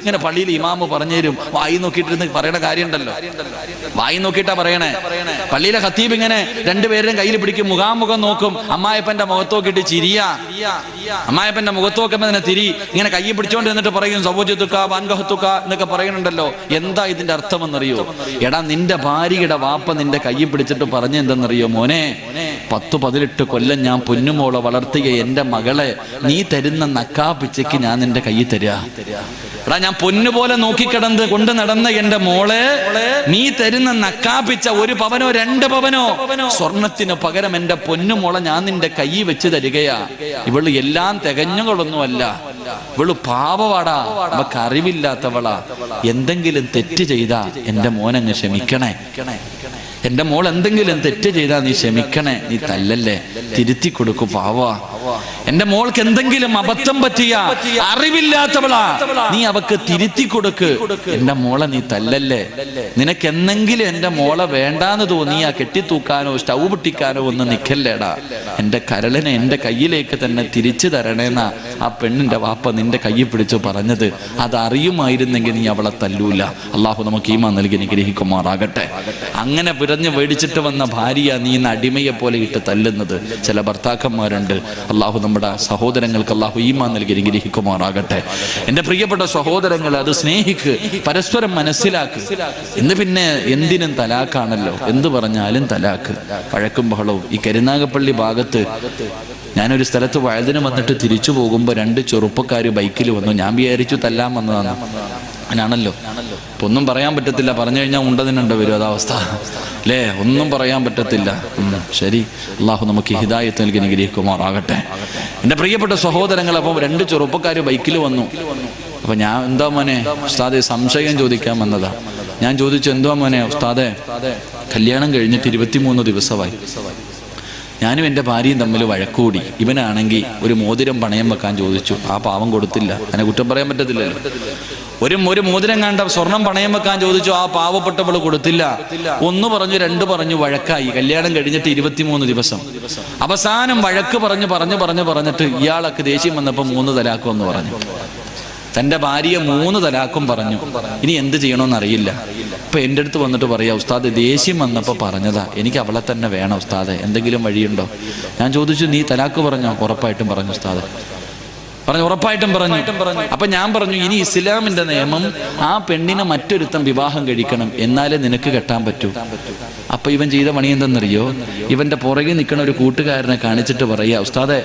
ഇങ്ങനെ പള്ളിയിൽ ഇമാമ് പറഞ്ഞുതരും. വായി നോക്കിയിട്ടിരുന്ന് പറയണ കാര്യമുണ്ടല്ലോ, വായി നോക്കിയിട്ടാ പറയണേ. പള്ളിയിലെ ഖത്തീബ് ഇങ്ങനെ രണ്ടുപേരുടെയും കയ്യിൽ പിടിക്കും, മുഖാമുഖം നോക്കും. അമ്മായപ്പന്റെ മുഖത്ത് നോക്കിയിട്ട് ചിരിയാ. അമ്മായപ്പന്റെ മുഖത്ത് നോക്കുമ്പോ തന്നെ തിരി ഇങ്ങനെ കൈ പിടിച്ചോണ്ട് എന്നിട്ട് പറയും സൗജത്തുക്ക വാൻകഹത്തുക്ക എന്നൊക്കെ പറയുന്നുണ്ടല്ലോ. എന്താ ഇതിന്റെ അർത്ഥം എന്നറിയോ? എടാ, നിന്റെ ഭാര്യയുടെ വാപ്പ നിന്റെ കൈ പിടിച്ചിട്ട് പറഞ്ഞ എന്തെന്നറിയോ? മോനെ, 10-18 കൊല്ലം ഞാൻ പൊന്നുമോളെ വളർത്തിയ എന്റെ മകളെ നീ തരുന്ന നക്കാ പിച്ചയ്ക്ക് ഞാൻ നിന്റെ കൈ തരാ. എടാ, ഞാൻ പൊന്നുപോലെ നോക്കിക്കിടന്ന് കൊണ്ട് നടന്ന എന്റെ മോളെ നീ തരുന്ന നക്കാപ്പിച്ച 1 പവനോ 2 പവനോ സ്വർണത്തിന് പകരം എന്റെ പൊന്നുമോളെ ഞാൻ നിന്റെ കൈ വെച്ച് തരികയാ. ഇവള് എല്ലാം തികഞ്ഞുകളൊന്നുമല്ല, ഇവള് പാവവാടാ, അവക്ക് അറിവില്ലാത്തവളാ. എന്തെങ്കിലും തെറ്റ് ചെയ്താ എന്റെ മോനങ്ങ് ക്ഷമിക്കണേ. എന്റെ മോൾ എന്തെങ്കിലും തെറ്റ് ചെയ്താ നീ ക്ഷമിക്കണേ, നീ തല്ലല്ലേ, തിരുത്തി കൊടുക്കൂ, പാവാ. എന്റെ മോൾക്ക് എന്തെങ്കിലും അബദ്ധം പറ്റിയ അറിവില്ലാത്തവളാ, നീ അവക്ക് തിരുത്തി കൊടുക്ക്. എന്റെ മോളെ നീ തല്ലല്ലേ. നിനക്ക് എന്തെങ്കിലും എന്റെ മോളെ വേണ്ടാന്ന് തോന്നിയാ കെട്ടിത്തൂക്കാനോ സ്റ്റൗ പൊട്ടിക്കാനോ ഒന്നും നിക്കല്ലേടാ. എന്റെ കരളിനെ എന്റെ കയ്യിലേക്ക് തന്നെ തിരിച്ചു തരണേന്നാ ആ പെണ്ണിന്റെ വാപ്പ നിന്റെ കയ്യിൽ പിടിച്ചു പറഞ്ഞത്. അതറിയുമായിരുന്നെങ്കിൽ നീ അവളെ തല്ലൂല. അള്ളാഹു നമുക്ക് ഈമാൻ നൽകി അനുഗ്രഹിക്കുമാറാകട്ടെ. അങ്ങനെ പുരഞ്ഞ് മേടിച്ചിട്ട് വന്ന ഭാര്യ നീ ഇന്ന് അടിമയെ പോലെ ഇട്ട് തല്ലുന്നത് ചില ഭർത്താക്കന്മാരുണ്ട്. അള്ളാഹു നമ്മുടെ നമ്മുടെ സഹോദരങ്ങൾക്ക് അള്ളാഹു ഈമാൻ നൽകി അനുഗ്രഹിക്കുമാറാകട്ടെ. എൻ്റെ പ്രിയപ്പെട്ട സഹോദരങ്ങൾ, അത് സ്നേഹിക്ക്, പരസ്പരം മനസ്സിലാക്ക്. ഇന്ന് പിന്നെ എന്തിനും തലാക്കാണല്ലോ, എന്ത് പറഞ്ഞാലും തലാക്ക്, വഴക്കും ബഹളവും. ഈ കരുനാഗപ്പള്ളി ഭാഗത്ത് ഞാനൊരു സ്ഥലത്ത് വഴുതിന് വന്നിട്ട് തിരിച്ചു പോകുമ്പോൾ 2 ചെറുപ്പക്കാർ ബൈക്കിൽ വന്നു. ഞാൻ വിചാരിച്ചു തല്ലാൻ വന്നതാണ്. അങ്ങനാണല്ലോ, ഇപ്പൊ ഒന്നും പറയാൻ പറ്റത്തില്ല. പറഞ്ഞു കഴിഞ്ഞാൽ ഉണ്ടതിനുണ്ട് വരും, അതാവസ്ഥ അല്ലേ? ഒന്നും പറയാൻ പറ്റത്തില്ല. ശരി, അള്ളാഹു നമുക്ക് ഹിദായത്ത് നൽകി അനുഗ്രഹിക്കുമാറാകട്ടെ. എൻ്റെ പ്രിയപ്പെട്ട സഹോദരങ്ങൾ, അപ്പം 2 ചെറുപ്പക്കാർ ബൈക്കിൽ വന്നു. അപ്പൊ ഞാൻ, എന്താ മോനെ ഉസ്താദെ, സംശയം ചോദിക്കാൻ വന്നതാ. ഞാൻ ചോദിച്ചു, എന്തുവാ മോനെ ഉസ്താദെ, കല്യാണം കഴിഞ്ഞിട്ട് 23 ദിവസമായി. ഞാനും എൻ്റെ ഭാര്യയും തമ്മിൽ വഴക്കൂടി. ഇവനാണെങ്കിൽ ഒരു മോതിരം പണയം വെക്കാൻ ചോദിച്ചു. ആ പാവം കൊടുത്തില്ല. അതിനെ കുറ്റം പറയാൻ പറ്റത്തില്ലല്ലോ. ഒരു മോതിരം കണ്ട സ്വർണം പണയം വെക്കാൻ ചോദിച്ചു. ആ പാവപ്പെട്ടവള് കൊടുത്തില്ല. 1 പറഞ്ഞു 2 പറഞ്ഞു, വഴക്കായി. കല്യാണം കഴിഞ്ഞിട്ട് 23 ദിവസം. അവസാനം വഴക്ക് പറഞ്ഞിട്ട് ഇയാൾക്ക് ദേഷ്യം വന്നപ്പോൾ 3 തലാക്കും എന്ന് പറഞ്ഞു. തൻ്റെ ഭാര്യയെ 3 തലാക്കും പറഞ്ഞു. ഇനി എന്ത് ചെയ്യണമെന്ന് അറിയില്ല. ഇപ്പൊ എൻ്റെ അടുത്ത് വന്നിട്ട് പറയാ, ഉസ്താദ് ദേഷ്യം വന്നപ്പോൾ പറഞ്ഞതാ, എനിക്ക് അവളെ തന്നെ വേണം ഉസ്താദ്, എന്തെങ്കിലും വഴിയുണ്ടോ? ഞാൻ ചോദിച്ചു, നീ തലാക്ക് പറഞ്ഞോ? ഉറപ്പായിട്ടും പറഞ്ഞു ഉസ്താദ്. ഉറപ്പായിട്ടും പറഞ്ഞു. അപ്പൊ ഞാൻ പറഞ്ഞു, ഇനി ഇസ്ലാമിന്റെ നിയമം, ആ പെണ്ണിനെ മറ്റൊരുത്തം വിവാഹം കഴിക്കണം, എന്നാലേ നിനക്ക് കെട്ടാൻ പറ്റൂ. അപ്പൊ ഇവൻ ചെയ്ത പണി എന്തെന്നറിയോ? ഇവന്റെ പുറകെ നിൽക്കുന്ന ഒരു കൂട്ടുകാരനെ കാണിച്ചിട്ട് പറയാ, ഉസ്താദെ,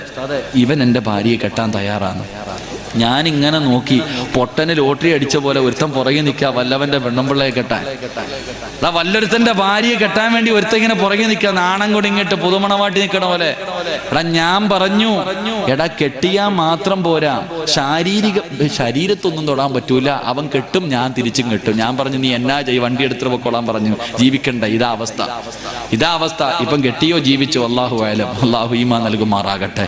ഇവൻ എൻ്റെ ഭാര്യയെ കെട്ടാൻ തയ്യാറാണ്. ഞാനിങ്ങനെ നോക്കി, പൊട്ടന് ലോട്ടറി അടിച്ച പോലെ ഒരുത്തൻ പുറകെ നിൽക്കുക വല്ലവന്റെ പെണ്ണമ്പിള്ളയെ കെട്ടാൻ. വല്ലൊരുത്തന്റെ ഭാര്യയെ കെട്ടാൻ വേണ്ടി ഒരുത്തൻ ഇങ്ങനെ പുറകെ നിൽക്കുക, നാണം കൊടിങ്ങിട്ട് പുതുമണവാട്ടി നിൽക്കണ പോലെ. ഞാൻ പറഞ്ഞു, എടാ കെട്ടിയാൽ മാത്രം പോരാ, ശരീരത്തൊന്നും തൊടാൻ പറ്റൂല. അവൻ കെട്ടും, ഞാൻ തിരിച്ചും കെട്ടും. ഞാൻ പറഞ്ഞു, നീ എന്നാ വണ്ടി എടുത്തിട്ട് പൊക്കോളാൻ പറഞ്ഞു. ജീവിക്കണ്ട, ഇതാ അവസ്ഥ. ഇപ്പം കെട്ടിയോ ജീവിച്ചോ, അല്ലാഹു അഅലം. അല്ലാഹു ഈമാൻ നൽകുമാറാകട്ടെ.